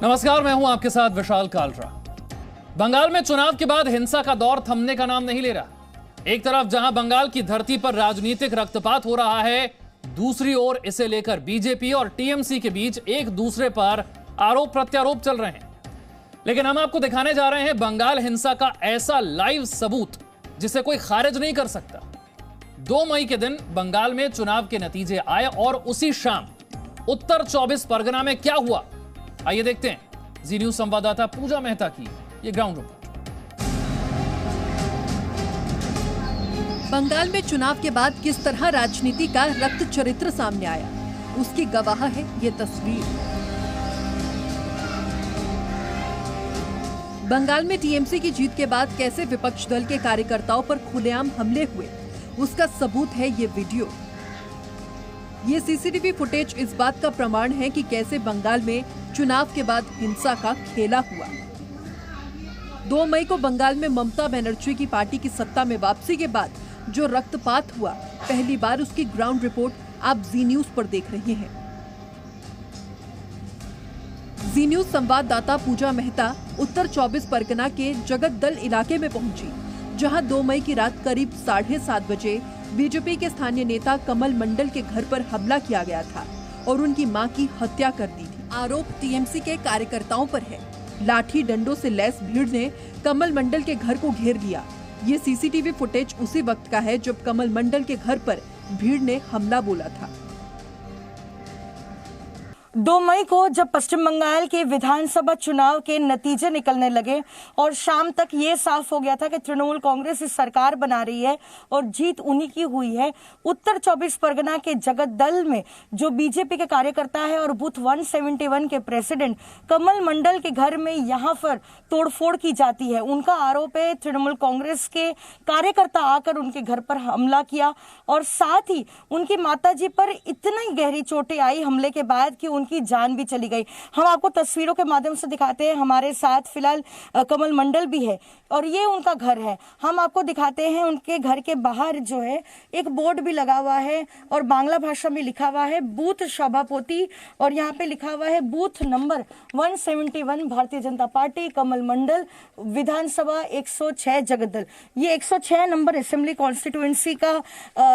नमस्कार, मैं हूं आपके साथ विशाल कालरा। बंगाल में चुनाव के बाद हिंसा का दौर थमने का नाम नहीं ले रहा। एक तरफ जहां बंगाल की धरती पर राजनीतिक रक्तपात हो रहा है, दूसरी ओर इसे लेकर बीजेपी और टीएमसी के बीच एक दूसरे पर आरोप प्रत्यारोप चल रहे हैं। लेकिन हम आपको दिखाने जा रहे हैं बंगाल हिंसा का ऐसा लाइव सबूत जिसे कोई खारिज नहीं कर सकता। 2 मई के दिन बंगाल में चुनाव के नतीजे आए और उसी शाम उत्तर 24 परगना में क्या हुआ, आइए देखते हैं जी न्यूज संवाददाता पूजा मेहता की ये ग्राउंड रिपोर्ट। बंगाल में चुनाव के बाद किस तरह राजनीति का रक्त चरित्र सामने आया, उसकी गवाह है ये तस्वीर। बंगाल में टीएमसी की जीत के बाद कैसे विपक्ष दल के कार्यकर्ताओं पर खुलेआम हमले हुए, उसका सबूत है ये वीडियो। ये सीसीटीवी फुटेज इस बात का प्रमाण है कि कैसे बंगाल में चुनाव के बाद हिंसा का खेला हुआ। 2 मई को बंगाल में ममता बनर्जी की पार्टी की सत्ता में वापसी के बाद जो रक्तपात हुआ, पहली बार उसकी ग्राउंड रिपोर्ट आप जी न्यूज पर देख रहे हैं। जी न्यूज संवाददाता पूजा मेहता उत्तर 24 परगना के जगतदल इलाके में पहुंची, जहां 2 मई की रात करीब 7:30 बजे बीजेपी के स्थानीय नेता कमल मंडल के घर पर हमला किया गया था और उनकी मां की हत्या कर दी थी। आरोप टीएमसी के कार्यकर्ताओं पर है। लाठी डंडों से लैस भीड़ ने कमल मंडल के घर को घेर लिया। ये सीसीटीवी फुटेज उसी वक्त का है जब कमल मंडल के घर पर भीड़ ने हमला बोला था। 2 मई को जब पश्चिम बंगाल के विधानसभा चुनाव के नतीजे निकलने लगे और शाम तक ये साफ हो गया था कि तृणमूल कांग्रेस इस सरकार बना रही है और जीत उन्हीं की हुई है। उत्तर 24 परगना के जगतदल में जो बीजेपी के कार्यकर्ता है और बूथ 171 के प्रेसिडेंट कमल मंडल के घर में यहाँ पर तोड़फोड़ की जाती है। उनका आरोप है तृणमूल कांग्रेस के कार्यकर्ता आकर उनके घर पर हमला किया और साथ ही उनकी माताजी पर इतनी गहरी चोटें आई हमले के बाद कि उनकी जान भी चली गई। हम आपको तस्वीरों के माध्यम से दिखाते हैं। हमारे साथ फिलहाल कमल मंडल भी है और ये उनका घर है। हम आपको दिखाते हैं उनके घर के बाहर जो है एक बोर्ड भी लगा हुआ है और बांग्ला भाषा में लिखा हुआ है बूथ सभापति और यहाँ पे लिखा हुआ है booth number 171 Bharatiya Janata party कमल मंडल विधानसभा 106 जगतदल। ये 106 नंबर असेंबली कॉन्स्टिट्यूएंसी का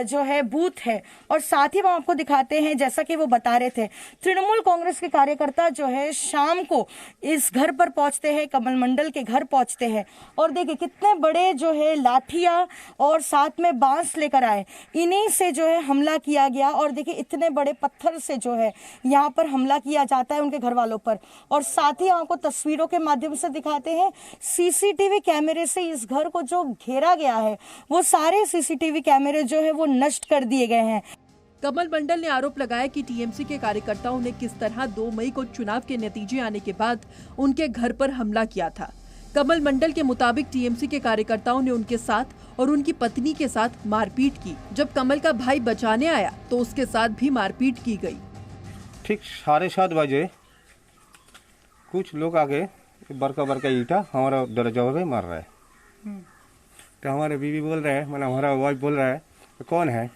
जो है बूथ है। और साथ ही हम आपको दिखाते हैं जैसा कि वो बता रहे थे, तृणमूल कांग्रेस के कार्यकर्ता जो है शाम को इस घर पर पहुंचते हैं, कमल मंडल के घर पहुंचते हैं और देखिए कितने बड़े जो है लाठियां और साथ में बांस लेकर आए, इन्हीं से जो है हमला किया गया। और देखिए इतने बड़े पत्थर से जो है यहाँ पर हमला किया जाता है उनके घर वालों पर। और साथ ही आपको तस्वीरों के माध्यम से दिखाते हैं सीसीटीवी कैमरे से इस घर को जो घेरा गया है वो सारे सीसीटीवी कैमरे जो है वो नष्ट कर दिए गए हैं। कमल मंडल ने आरोप लगाया कि टीएमसी के कार्यकर्ताओं ने किस तरह 2 मई को चुनाव के नतीजे आने के बाद उनके घर पर हमला किया था। कमल मंडल के मुताबिक टीएमसी के कार्यकर्ताओं ने उनके साथ और उनकी पत्नी के साथ मारपीट की। जब कमल का भाई बचाने आया तो उसके साथ भी मारपीट की गई। ठीक 7:30 बजे कुछ लोग आगे बड़का ईटा हमारा दरवाजा पे मार रहा है। तो हमारे बीवी बोल रहे हैं, मतलब हमारा वाइफ बोल रहा है तो कौन है,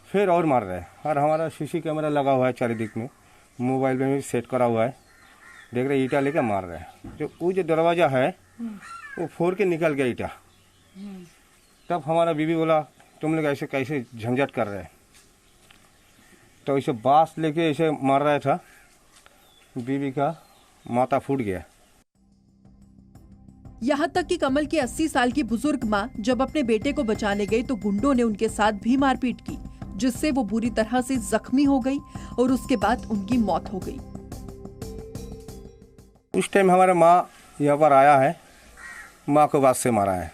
फिर और मार रहा है। और हमारा सीसी कैमरा लगा हुआ है चारिदिक में, मोबाइल में भी सेट करा हुआ है, देख रहे ईटा लेके मार रहा है। जो वो जो दरवाजा है वो फोड़ के निकल गया ईटा। तब हमारा बीवी बोला तुम लोग ऐसे कैसे झंझट कर रहे हैं, तो ऐसे बांस लेके ऐसे मार रहा था। बीवी का माथा फूट गया। यहाँ तक कि कमल की 80 साल की बुजुर्ग माँ जब अपने बेटे को बचाने गई तो गुंडों ने उनके साथ भी मारपीट की, जिससे वो बुरी तरह से जख्मी हो गई और उसके बाद उनकी मौत हो गई। उस टाइम हमारा माँ यहाँ पर आया है, माँ को बात से मारा है।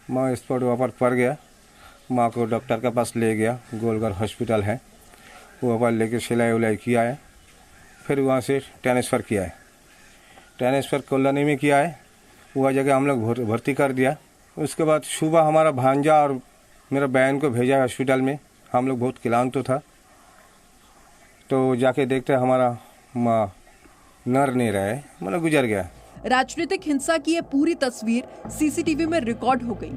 माँ स्पॉट वहाँ पर पड़ गया। माँ को डॉक्टर के पास ले गया, गोलघर हॉस्पिटल है, वहाँ पर लेके सिलाई उलाई किया है। फिर वहाँ से ट्रांसफ़र किया है, ट्रांसफ़र कल्याणी में किया है, वह जगह हम लोग भर्ती कर दिया। उसके बाद सुबह हमारा भांजा और मेरा बहन को भेजा हॉस्पिटल में। हम लोग बहुत क्लांत था, तो जाके देखते हमारा माँ नर नहीं रहे, मतलब गुजर गया। राजनीतिक हिंसा की यह पूरी तस्वीर सीसीटीवी में रिकॉर्ड हो गई।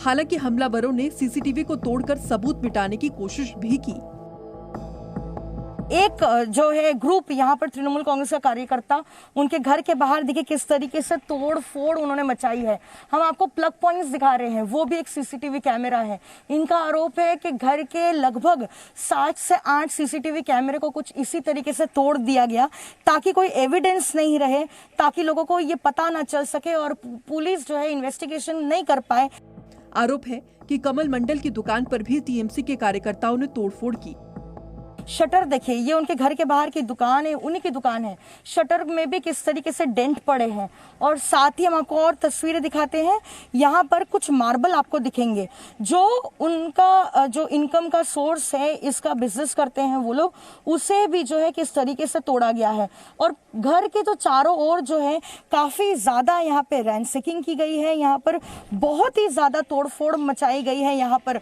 हालांकि हमलावरों ने सीसीटीवी को तोड़कर सबूत मिटाने की कोशिश भी की। एक जो है ग्रुप यहाँ पर तृणमूल कांग्रेस का कार्यकर्ता उनके घर के बाहर देखिए किस तरीके से तोड़ फोड़ उन्होंने मचाई है। हम आपको प्लग पॉइंट्स दिखा रहे हैं, वो भी एक सीसीटीवी कैमरा है। इनका आरोप है कि घर के लगभग 7 से 8 सीसीटीवी कैमरे को कुछ इसी तरीके से तोड़ दिया गया ताकि कोई एविडेंस नहीं रहे, ताकि लोगों को ये पता ना चल सके और पुलिस जो है इन्वेस्टिगेशन नहीं कर पाए। आरोप है कि कमल मंडल की दुकान पर भी टीएमसी के कार्यकर्ताओं ने तोड़फोड़ की। शटर देखिए, ये उनके घर के बाहर की दुकान है, उन्हीं की दुकान है। शटर में भी किस तरीके से डेंट पड़े हैं और साथ ही हम आपको और तस्वीरें दिखाते हैं। यहाँ पर कुछ मार्बल आपको दिखेंगे। जो उनका जो इनकम का सोर्स है, इसका बिजनेस करते हैं वो लोग, उसे भी जो है किस तरीके से तोड़ा गया है। और घर के तो चारों ओर जो है काफी ज्यादा यहाँ पे रैंसैकिंग की गई है, यहाँ पर बहुत ही ज्यादा तोड़फोड़ मचाई गई है। यहाँ पर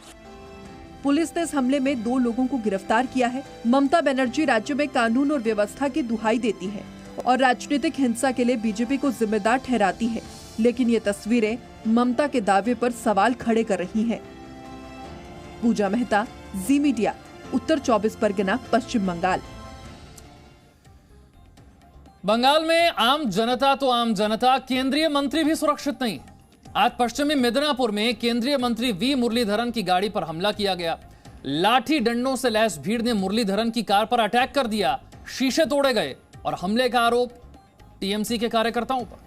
पुलिस ने इस हमले में 2 लोगों को गिरफ्तार किया है। ममता बनर्जी राज्य में कानून और व्यवस्था की दुहाई देती है और राजनीतिक हिंसा के लिए बीजेपी को जिम्मेदार ठहराती है, लेकिन ये तस्वीरें ममता के दावे पर सवाल खड़े कर रही हैं। पूजा मेहता, जी मीडिया, उत्तर 24 परगना, पश्चिम बंगाल। बंगाल में आम जनता तो आम जनता, केंद्रीय मंत्री भी सुरक्षित नहीं। आज पश्चिमी मिदनापुर में केंद्रीय मंत्री वी मुरलीधरन की गाड़ी पर हमला किया गया। लाठी डंडों से लैस भीड़ ने मुरलीधरन की कार पर अटैक कर दिया, शीशे तोड़े गए और हमले का आरोप टीएमसी के कार्यकर्ताओं पर।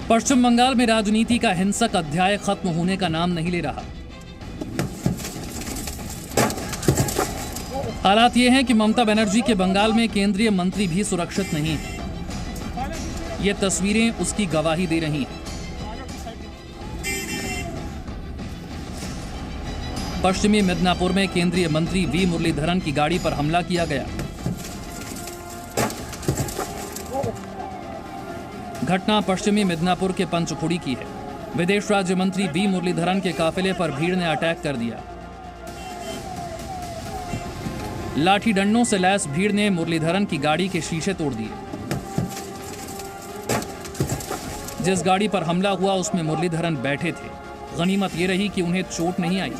पश्चिम बंगाल में राजनीति का हिंसक अध्याय खत्म होने का नाम नहीं ले रहा। हालात ये हैं कि ममता बनर्जी के बंगाल में केंद्रीय मंत्री भी सुरक्षित नहीं है। ये तस्वीरें उसकी गवाही दे रही हैं। पश्चिमी मिदनापुर में केंद्रीय मंत्री वी मुरलीधरन की गाड़ी पर हमला किया गया। घटना पश्चिमी मिदनापुर के पंचकुड़ी की है। विदेश राज्य मंत्री वी मुरलीधरन के काफिले पर भीड़ ने अटैक कर दिया। लाठी डंडों से लैस भीड़ ने मुरलीधरन की गाड़ी के शीशे तोड़ दिए। जिस गाड़ी पर हमला हुआ उसमें मुरलीधरन बैठे थे। गनीमत ये रही कि उन्हें चोट नहीं आई।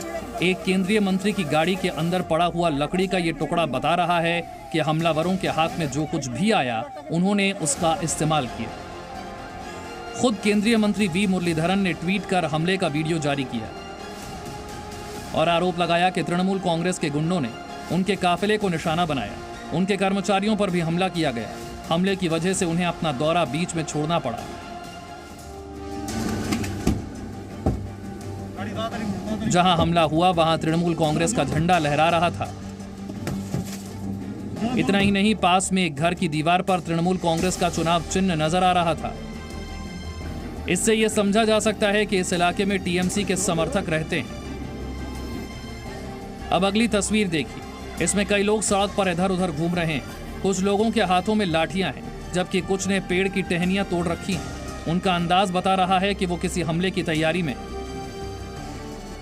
एक केंद्रीय मंत्री की गाड़ी के अंदर पड़ा हुआ लकड़ी का ये टुकड़ा बता रहा है कि हमलावरों के हाथ में जो कुछ भी आया उन्होंने उसका इस्तेमाल किया। खुद केंद्रीय मंत्री वी मुरलीधरन ने ट्वीट कर हमले का वीडियो जारी किया और आरोप लगाया कि तृणमूल कांग्रेस के गुंडों ने उनके काफिले को निशाना बनाया। उनके कर्मचारियों पर भी हमला किया गया। हमले की वजह से उन्हें अपना दौरा बीच में छोड़ना पड़ा। जहां हमला हुआ वहां तृणमूल कांग्रेस का झंडा लहरा रहा था। इतना ही नहीं, पास में एक घर की दीवार पर तृणमूल कांग्रेस का चुनाव चिन्ह नजर आ रहा था। इससे यह समझा जा सकता है कि इस इलाके में टीएमसी के समर्थक रहते हैं। अब अगली तस्वीर देखिए। इसमें कई लोग सड़क पर इधर उधर घूम रहे हैं। कुछ लोगों के हाथों में लाठियां हैं, जबकि कुछ ने पेड़ की टहनियां तोड़ रखी हैं। उनका अंदाज बता रहा है कि वो किसी हमले की तैयारी में,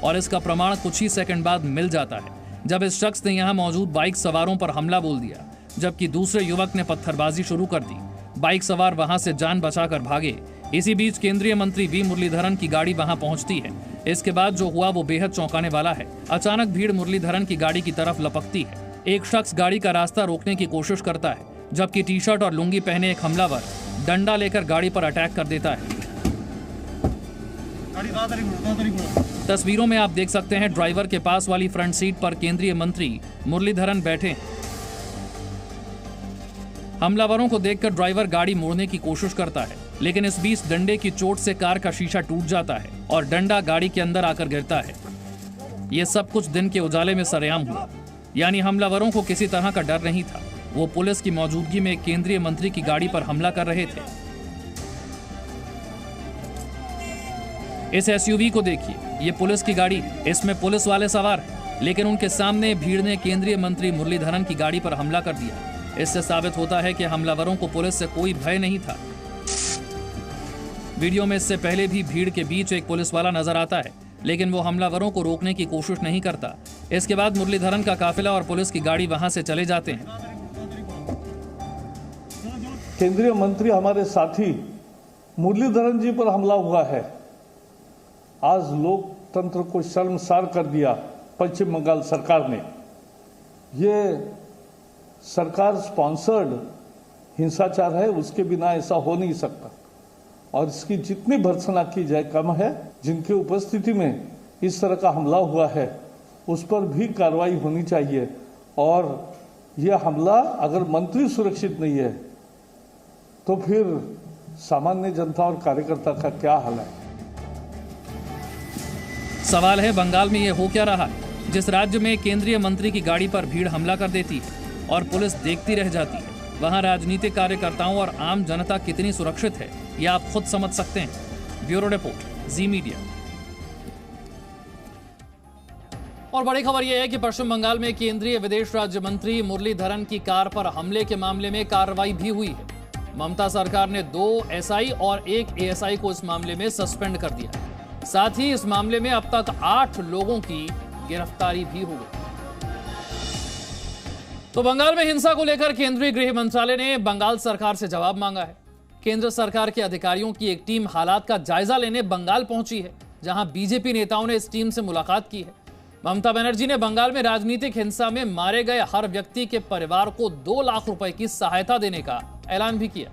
और इसका प्रमाण कुछ ही सेकंड बाद मिल जाता है जब इस शख्स ने यहां मौजूद बाइक सवारों पर हमला बोल दिया, जबकि दूसरे युवक ने पत्थरबाजी शुरू कर दी। बाइक सवार वहां से जान बचाकर भागे। इसी बीच केंद्रीय मंत्री वी मुरलीधरन की गाड़ी वहां पहुंचती है। इसके बाद जो हुआ वो बेहद चौंकाने वाला है। अचानक भीड़ मुरलीधरन की गाड़ी की तरफ लपकती है। एक शख्स गाड़ी का रास्ता रोकने की कोशिश करता है, जबकि टी शर्ट और लुंगी पहने एक हमलावर डंडा लेकर गाड़ी पर अटैक कर देता है। तस्वीरों में आप देख सकते हैं ड्राइवर के पास वाली फ्रंट सीट पर केंद्रीय मंत्री मुरलीधरन बैठे हैं। हमलावरों को देखकर ड्राइवर गाड़ी मोड़ने की कोशिश करता है, लेकिन इस बीच डंडे की चोट से कार का शीशा टूट जाता है और डंडा गाड़ी के अंदर आकर गिरता है। यह सब कुछ दिन के उजाले में सरेआम हुआ। यानी हमलावरों को किसी तरह का डर नहीं था। वो पुलिस की मौजूदगी में एक केंद्रीय मंत्री की गाड़ी पर हमला कर रहे थे। इस एसयूवी को देखिए, ये पुलिस की गाड़ी, इसमें पुलिस वाले सवार हैं, लेकिन उनके सामने भीड़ ने केंद्रीय मंत्री मुरलीधरन की गाड़ी पर हमला कर दिया। इससे साबित होता है कि हमलावरों को पुलिस से कोई भय नहीं था। वीडियो में इससे पहले भी भीड़ के बीच एक पुलिस वाला नजर आता है, लेकिन वो हमलावरों को रोकने की कोशिश नहीं करता। इसके बाद मुरलीधरन का काफिला और पुलिस की गाड़ी वहां से चले जाते हैं। केंद्रीय मंत्री हमारे साथी मुरलीधरन जी पर हमला हुआ है। आज लोकतंत्र को शर्मसार कर दिया पश्चिम बंगाल सरकार ने। ये सरकार स्पॉन्सर्ड हिंसाचार है, उसके बिना ऐसा हो नहीं सकता और इसकी जितनी भर्त्सना की जाए कम है। जिनकी उपस्थिति में इस तरह का हमला हुआ है उस पर भी कार्रवाई होनी चाहिए और यह हमला अगर मंत्री सुरक्षित नहीं है तो फिर सामान्य जनता और कार्यकर्ता का क्या हाल है। सवाल है, बंगाल में यह हो क्या रहा है जिस राज्य में केंद्रीय मंत्री की गाड़ी पर भीड़ हमला कर देती है और पुलिस देखती रह जाती है। वहां राजनीतिक कार्यकर्ताओं और आम जनता कितनी सुरक्षित है, ये आप खुद समझ सकते हैं। ब्यूरो रिपोर्ट, जी मीडिया। और बड़ी खबर यह है कि पश्चिम बंगाल में केंद्रीय विदेश राज्य मंत्री मुरलीधरन की कार पर हमले के मामले में कार्रवाई भी हुई है। ममता सरकार ने 2 एसआई और 1 एएसआई को इस मामले में सस्पेंड कर दिया। साथ ही इस मामले में अब तक 8 लोगों की गिरफ्तारी भी हो गई। तो बंगाल में हिंसा को लेकर केंद्रीय गृह मंत्रालय ने बंगाल सरकार से जवाब मांगा है। केंद्र सरकार के अधिकारियों की एक टीम हालात का जायजा लेने बंगाल पहुंची है, जहां बीजेपी नेताओं ने इस टीम से मुलाकात की है। ममता बनर्जी ने बंगाल में राजनीतिक हिंसा में मारे गए हर व्यक्ति के परिवार को 2 लाख रुपए की सहायता देने का ऐलान भी किया।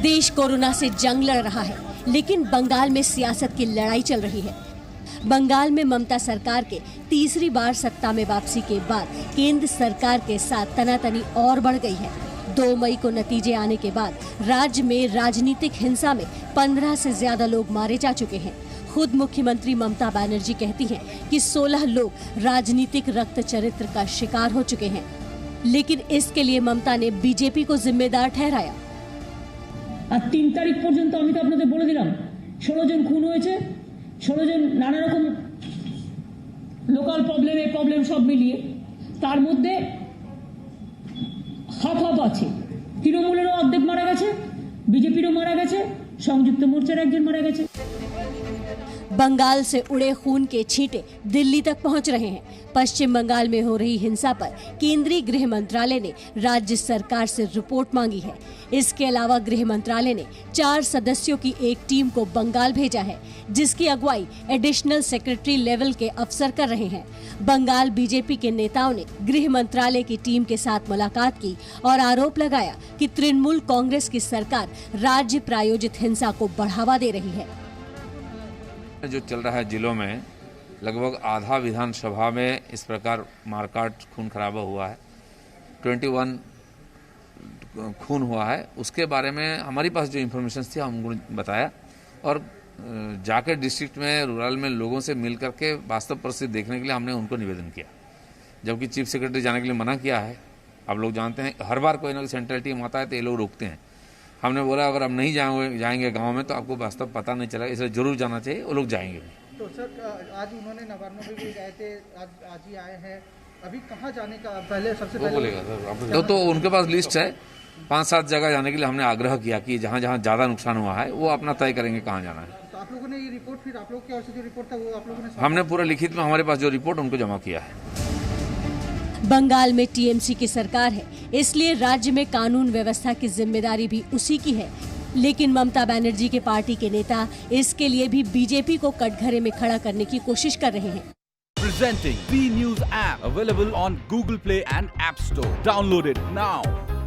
देश कोरोना से जंग लड़ रहा है, लेकिन बंगाल में सियासत की लड़ाई चल रही है। बंगाल में ममता सरकार के तीसरी बार सत्ता में वापसी के बाद केंद्र सरकार के साथ तनातनी और बढ़ गई है। 2 मई को नतीजे आने के बाद राज्य में राजनीतिक हिंसा में 15 से ज्यादा लोग मारे जा चुके हैं। खुद मुख्यमंत्री ममता बनर्जी कहती हैं कि 16 लोग राजनीतिक रक्त चरित्र का शिकार हो चुके हैं, लेकिन इसके लिए ममता ने बीजेपी को जिम्मेदार ठहराया। 3 তারিখ পর্যন্ত আমি তো আপনাদের বলে দিলাম 16 জন খুন হয়েছে, 16 জন নানা রকম লোকাল প্রবলেম সব মিলিয়ে, তার মধ্যে হাফ আছে। তৃণমূলেরও অর্ধেক মারা গেছে, বিজেপিরও মারা গেছে, সংযুক্ত মোর্চার একজন মারা গেছে। बंगाल से उड़े खून के छींटे दिल्ली तक पहुंच रहे हैं। पश्चिम बंगाल में हो रही हिंसा पर केंद्रीय गृह मंत्रालय ने राज्य सरकार से रिपोर्ट मांगी है। इसके अलावा गृह मंत्रालय ने 4 सदस्यों की एक टीम को बंगाल भेजा है, जिसकी अगुवाई एडिशनल सेक्रेटरी लेवल के अफसर कर रहे हैं। बंगाल बीजेपी के नेताओं ने गृह मंत्रालय की टीम के साथ मुलाकात की और आरोप लगाया कि तृणमूल कांग्रेस की सरकार राज्य प्रायोजित हिंसा को बढ़ावा दे रही है। जो चल रहा है जिलों में, लगभग आधा विधानसभा में इस प्रकार मारकाट खून खराबा हुआ है, 21 खून हुआ है। उसके बारे में हमारी पास जो इन्फॉर्मेशन थी हमको बताया और जाकर डिस्ट्रिक्ट में, रूरल में लोगों से मिल करके वास्तव परिस्थिति देखने के लिए हमने उनको निवेदन किया, जबकि चीफ सेक्रेटरी जाने के लिए मना किया है। आप लोग जानते हैं हर बार कोई ना कोई सेंट्रल टीम आता है तो ये लोग रोकते हैं। हमने बोला अगर हम नहीं जाएंगे गांव में तो आपको वास्तव पता नहीं चलेगा, इसलिए जरूर जाना चाहिए। वो लोग जाएंगे। तो सर आज उन्होंने नवार्नो में भी गए थे, आज ही आए हैं, अभी कहाँ जाने का पहले सबसे पहले बोलेगा सर? तो उनके पास लिस्ट है 5-7 जगह जाने के लिए। हमने आग्रह किया कि जहाँ जहाँ ज्यादा नुकसान हुआ है वो अपना तय करेंगे कहाँ जाना है। तो आप लोगों ने ये रिपोर्ट, फिर आप लोग की ओर से जो रिपोर्ट था वो आप लोगों ने, हमने पूरा लिखित में हमारे पास जो रिपोर्ट उनको जमा किया है। बंगाल में टीएमसी की सरकार है, इसलिए राज्य में कानून व्यवस्था की जिम्मेदारी भी उसी की है। लेकिन ममता बनर्जी के पार्टी के नेता इसके लिए भी बीजेपी को कटघरे में खड़ा करने की कोशिश कर रहे हैं। Presenting B News app available on Google Play and App Store. Download it now.